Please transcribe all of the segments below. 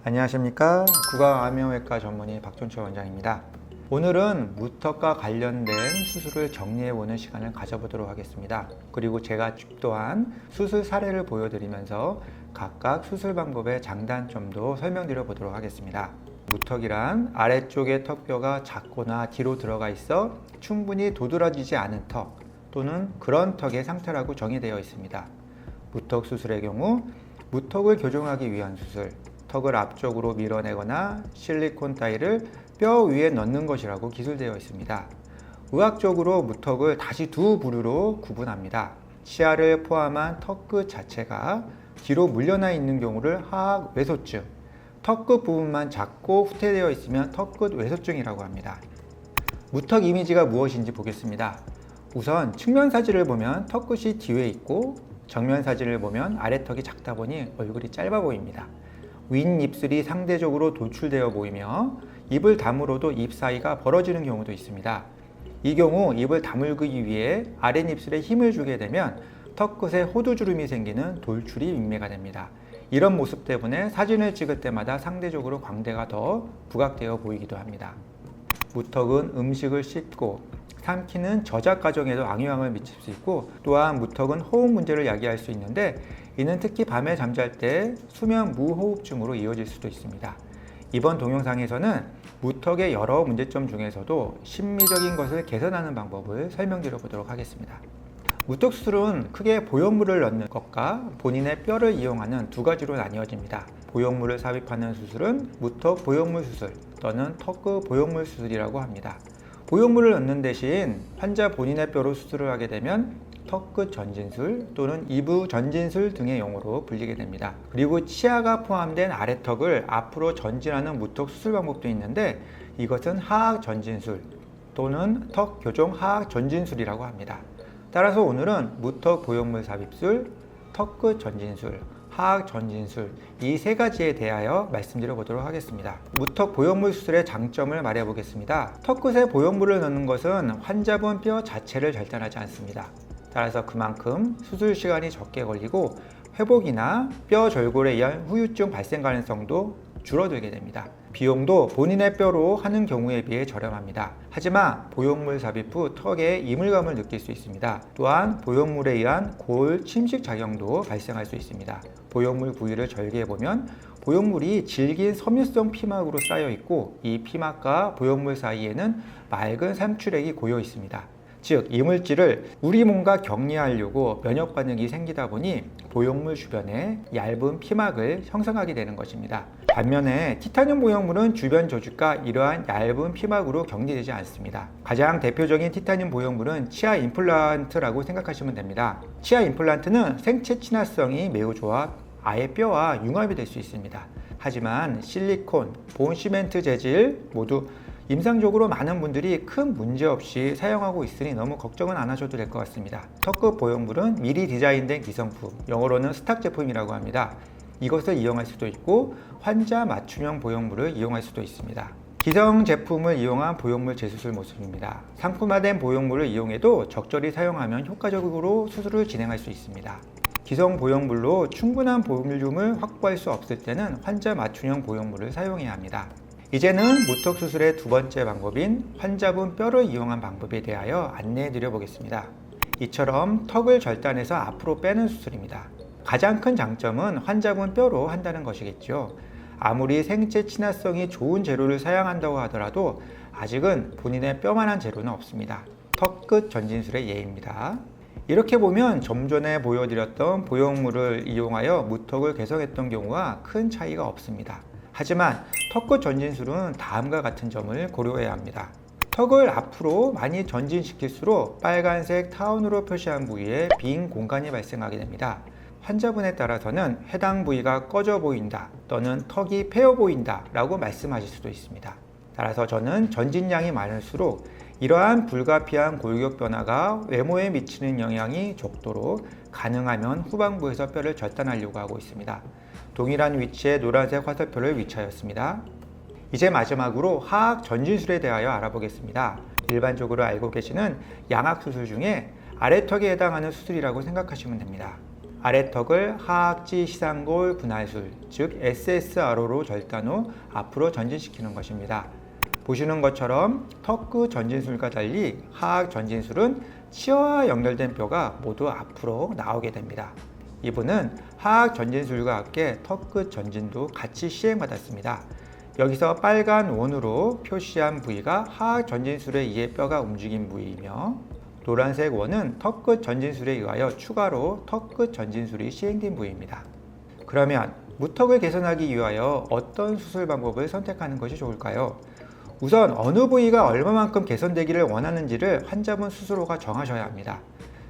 안녕하십니까, 구강암염외과 전문의 박종철 원장입니다. 오늘은 무턱과 관련된 수술을 정리해보는 시간을 가져보도록 하겠습니다. 그리고 제가 또한 수술 사례를 보여드리면서 각각 수술 방법의 장단점도 설명드려 보도록 하겠습니다. 무턱이란 아래쪽의 턱뼈가 작거나 뒤로 들어가 있어 충분히 도드라지지 않은 턱 또는 그런 턱의 상태라고 정의되어 있습니다. 무턱 수술의 경우 무턱을 교정하기 위한 수술, 턱을 앞쪽으로 밀어내거나 실리콘 따위를 뼈 위에 넣는 것이라고 기술되어 있습니다. 의학적으로 무턱을 다시 두 부류로 구분합니다. 치아를 포함한 턱끝 자체가 뒤로 물려나 있는 경우를 하악 외소증, 턱끝 부분만 작고 후퇴되어 있으면 턱끝 외소증이라고 합니다. 무턱 이미지가 무엇인지 보겠습니다. 우선 측면 사진을 보면 턱끝이 뒤에 있고 정면 사진을 보면 아래턱이 작다 보니 얼굴이 짧아 보입니다. 윗입술이 상대적으로 돌출되어 보이며 입을 다물어도 입 사이가 벌어지는 경우도 있습니다. 이 경우 입을 다물기 위해 아랫입술에 힘을 주게 되면 턱끝에 호두주름이 생기는 돌출이 인매가 됩니다. 이런 모습 때문에 사진을 찍을 때마다 상대적으로 광대가 더 부각되어 보이기도 합니다. 무턱은 음식을 씹고 삼키는 저작 과정에도 악영향을 미칠 수 있고, 또한 무턱은 호흡 문제를 야기할 수 있는데 이는 특히 밤에 잠잘 때 수면 무호흡증으로 이어질 수도 있습니다. 이번 동영상에서는 무턱의 여러 문제점 중에서도 심미적인 것을 개선하는 방법을 설명드려 보도록 하겠습니다. 무턱 수술은 크게 보형물을 넣는 것과 본인의 뼈를 이용하는 두 가지로 나뉘어집니다. 보형물을 삽입하는 수술은 무턱 보형물 수술 또는 턱끝 보형물 수술이라고 합니다. 보형물을 넣는 대신 환자 본인의 뼈로 수술을 하게 되면 턱끝 전진술 또는 이부 전진술 등의 용어로 불리게 됩니다. 그리고 치아가 포함된 아래턱을 앞으로 전진하는 무턱 수술 방법도 있는데 이것은 하악 전진술 또는 턱 교정 하악 전진술이라고 합니다. 따라서 오늘은 무턱 보형물 삽입술, 턱끝 전진술, 하악 전진술 이 세 가지에 대하여 말씀드려 보도록 하겠습니다. 무턱 보형물 수술의 장점을 말해 보겠습니다. 턱끝에 보형물을 넣는 것은 환자분 뼈 자체를 절단하지 않습니다. 따라서 그만큼 수술 시간이 적게 걸리고 회복이나 뼈 절골에 의한 후유증 발생 가능성도 줄어들게 됩니다. 비용도 본인의 뼈로 하는 경우에 비해 저렴합니다. 하지만 보형물 삽입 후 턱에 이물감을 느낄 수 있습니다. 또한 보형물에 의한 골 침식 작용도 발생할 수 있습니다. 보형물 부위를 절개해보면 보형물이 질긴 섬유성 피막으로 쌓여 있고 이 피막과 보형물 사이에는 맑은 삼출액이 고여 있습니다. 즉 이물질을 우리 몸과 격리하려고 면역 반응이 생기다 보니 보형물 주변에 얇은 피막을 형성하게 되는 것입니다. 반면에 티타늄 보형물은 주변 조직과 이러한 얇은 피막으로 격리되지 않습니다. 가장 대표적인 티타늄 보형물은 치아 임플란트라고 생각하시면 됩니다. 치아 임플란트는 생체 친화성이 매우 좋아 아예 뼈와 융합이 될 수 있습니다. 하지만 실리콘, 본 시멘트 재질 모두 임상적으로 많은 분들이 큰 문제 없이 사용하고 있으니 너무 걱정은 안 하셔도 될 것 같습니다. 턱끝 보형물은 미리 디자인된 기성품, 영어로는 스탁 제품이라고 합니다. 이것을 이용할 수도 있고 환자 맞춤형 보형물을 이용할 수도 있습니다. 기성 제품을 이용한 보형물 재수술 모습입니다. 상품화된 보형물을 이용해도 적절히 사용하면 효과적으로 수술을 진행할 수 있습니다. 기성 보형물로 충분한 볼륨을 확보할 수 없을 때는 환자 맞춤형 보형물을 사용해야 합니다. 이제는 무턱 수술의 두 번째 방법인 환자분 뼈를 이용한 방법에 대하여 안내해 드려 보겠습니다. 이처럼 턱을 절단해서 앞으로 빼는 수술입니다. 가장 큰 장점은 환자분 뼈로 한다는 것이겠죠. 아무리 생체 친화성이 좋은 재료를 사용한다고 하더라도 아직은 본인의 뼈만한 재료는 없습니다. 턱끝 전진술의 예입니다. 이렇게 보면 좀 전에 보여드렸던 보형물을 이용하여 무턱을 개선했던 경우와 큰 차이가 없습니다. 하지만 턱끝 전진술은 다음과 같은 점을 고려해야 합니다. 턱을 앞으로 많이 전진시킬수록 빨간색 타원으로 표시한 부위에 빈 공간이 발생하게 됩니다. 환자분에 따라서는 해당 부위가 꺼져 보인다 또는 턱이 패여 보인다 라고 말씀하실 수도 있습니다. 따라서 저는 전진량이 많을수록 이러한 불가피한 골격 변화가 외모에 미치는 영향이 적도록 가능하면 후방부에서 뼈를 절단하려고 하고 있습니다. 동일한 위치에 노란색 화살표를 위치하였습니다. 이제 마지막으로 하악 전진술에 대하여 알아보겠습니다. 일반적으로 알고 계시는 양악 수술 중에 아래턱에 해당하는 수술이라고 생각하시면 됩니다. 아래턱을 하악지 시상골 분할술, 즉 SSRO로 절단 후 앞으로 전진시키는 것입니다. 보시는 것처럼 턱 끝 전진술과 달리 하악 전진술은 치아와 연결된 뼈가 모두 앞으로 나오게 됩니다. 이분은 하악 전진술과 함께 턱 끝 전진도 같이 시행받았습니다. 여기서 빨간 원으로 표시한 부위가 하악 전진술에 의해 뼈가 움직인 부위이며, 노란색 원은 턱 끝 전진술에 의하여 추가로 턱 끝 전진술이 시행된 부위입니다. 그러면 무턱을 개선하기 위하여 어떤 수술 방법을 선택하는 것이 좋을까요? 우선 어느 부위가 얼마만큼 개선되기를 원하는지를 환자분 스스로가 정하셔야 합니다.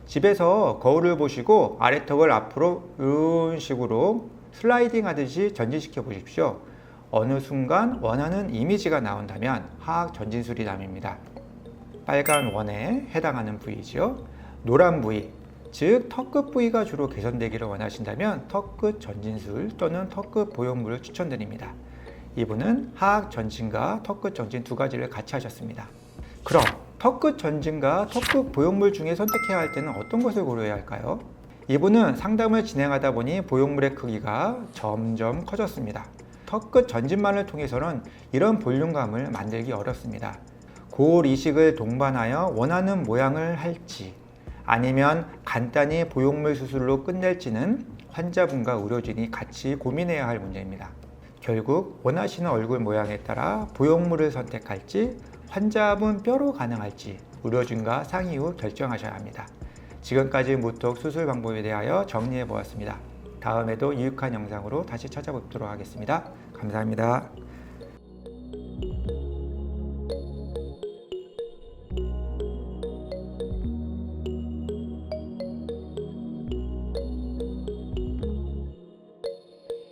집에서 거울을 보시고 아래턱을 앞으로 이런 식으로 슬라이딩 하듯이 전진시켜 보십시오. 어느 순간 원하는 이미지가 나온다면 하악 전진술이람입니다. 빨간 원에 해당하는 부위죠. 노란 부위, 즉 턱 끝 부위가 주로 개선되기를 원하신다면 턱 끝 전진술 또는 턱 끝 보형물을 추천드립니다. 이분은 하악 전진과 턱 끝 전진 두 가지를 같이 하셨습니다. 그럼 턱 끝 전진과 턱 끝 보형물 중에 선택해야 할 때는 어떤 것을 고려해야 할까요? 이분은 상담을 진행하다 보니 보형물의 크기가 점점 커졌습니다. 턱 끝 전진만을 통해서는 이런 볼륨감을 만들기 어렵습니다. 고울 이식을 동반하여 원하는 모양을 할지 아니면 간단히 보형물 수술로 끝낼지는 환자분과 의료진이 같이 고민해야 할 문제입니다. 결국 원하시는 얼굴 모양에 따라 보형물을 선택할지 환자분 뼈로 가능할지 의료진과 상의 후 결정하셔야 합니다. 지금까지 무턱 수술 방법에 대하여 정리해 보았습니다. 다음에도 유익한 영상으로 다시 찾아뵙도록 하겠습니다. 감사합니다.